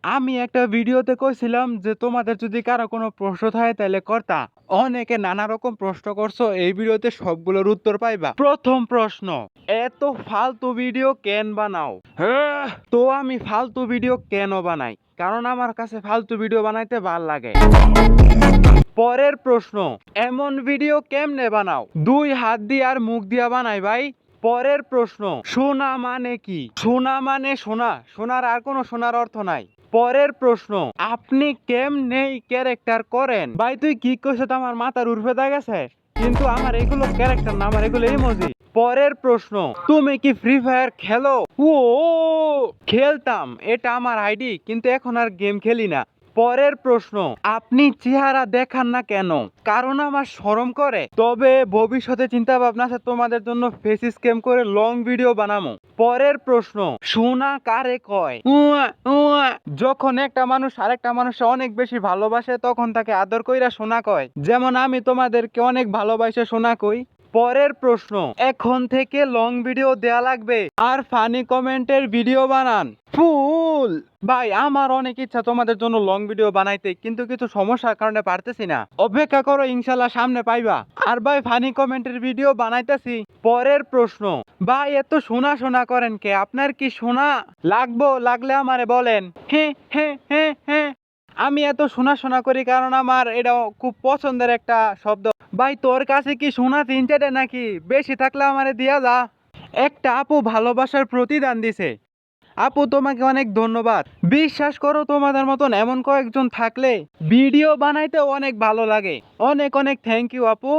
আমি একটা ভিডিওতে কইছিলাম যে তোমাদের যদি কারো কোনো প্রশ্ন থাকে তাহলে করতা। অনেকে নানা রকম প্রশ্ন করছো, এই ভিডিওতে সবগুলোর উত্তর পাইবা। প্রথম প্রশ্ন, এত ফালতু ভিডিও কেন বানাও? তো আমি ফালতু ভিডিও কেন বানাই? কারণ আমার কাছে ফালতু ভিডিও বানাইতে ভাল লাগে। পরের প্রশ্ন, এমন ভিডিও কেমনে বানাও? দুই হাত দিয়ে আর মুখ দিয়া বানাই ভাই। পরের প্রশ্ন, সোনা মানে কি? সোনা মানে সোনা, সোনার আর কোনো সোনার অর্থ নাই। পরের প্রশ্ন, আপনি কেমনে ক্যারেক্টার করেন? ভাই তুই কি কইছ তো আমার মাথার উর্ফে দা গেছে, কিন্তু আমার এগুলো ক্যারেক্টার না, আমার এগুলো ইমোজি। পরের প্রশ্ন, তুমি কি ফ্রি ফায়ার খেলো? ও খেলতাম, এটা আমার আইডি, কিন্তু এখন আর গেম খেলি না। পরের প্রশ্ন, আপনি চেহারা দেখান না কেন? কারণ আমার শরম করে। তবে ভবিষ্যতে চিন্তা ভাবনা আছে তোমাদের জন্য ফেস স্ক্যাম করে লং ভিডিও বানামো। পরের প্রশ্ন, সোনা কারে কয়? যখন একটা মানুষ আরেকটা মানুষকে অনেক বেশি ভালোবাসে তখন তাকে আদর কইরা সোনা কয়। যেমন আমি তোমাদেরকে অনেক ভালোবাসে সোনা কই। পরের প্রশ্ন, এখন থেকে লং ভিডিও দেয়া লাগবে আর ফানি কমেন্টের ভিডিও বানান। ফুল ভাই, আমার অনেক ইচ্ছা তোমাদের জন্য লং ভিডিও বানাইতে, কিন্তু কিছু সমস্যার কারণে পারতেছি না। অপেক্ষা করো, ইনশাল্লাহ সামনে পাইবা। আর ভাই ফানি কমেন্টের ভিডিও বানাইতেছি। পরের প্রশ্ন, ভাই এত শোনা শোনা করেন কে? আপনার কি শোনা লাগবো? লাগলে আমারে বলেন। হ্যাঁ হ্যাঁ হ্যাঁ হ্যাঁ, আমি এত শোনা শোনা করি কারণ আমার এটা খুব পছন্দের একটা শব্দ। ভাই তোর কাছে কি সোনা তিনটে নাকি? বেশি থাকলে আমারে দিয়া যা। একটা আপু ভালোবাসার প্রতিদান দিছে। আপু তোমাকে অনেক ধন্যবাদ। বিশ্বাস করো, তোমাদের মতন এমন কয়েকজন থাকলে ভিডিও বানাইতে অনেক ভালো লাগে। অনেক অনেক থ্যাংক ইউ আপু।